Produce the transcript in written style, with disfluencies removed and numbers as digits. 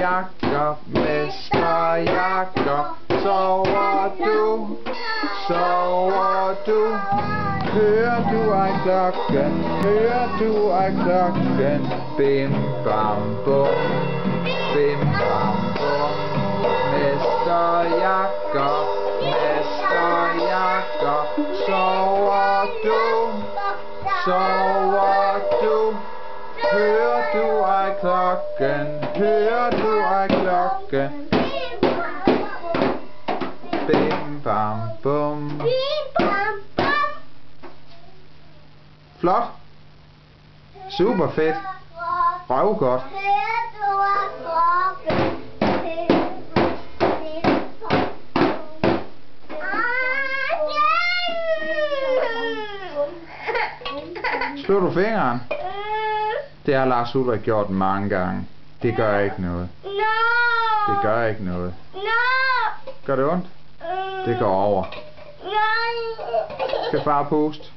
Jakob, Mester Jakob, sover du, hører du ej klokken, bim bam bum, Mester Jakob, sover du, hører du ej klokken, bim bam bum. Flot. Super fedt. Røvgodt. Slår du fingeren? Det har Lars Ulrik gjort mange gange. Det gør ikke noget. Det gør ikke noget. Gør det ondt? Det går over. Skal far puste?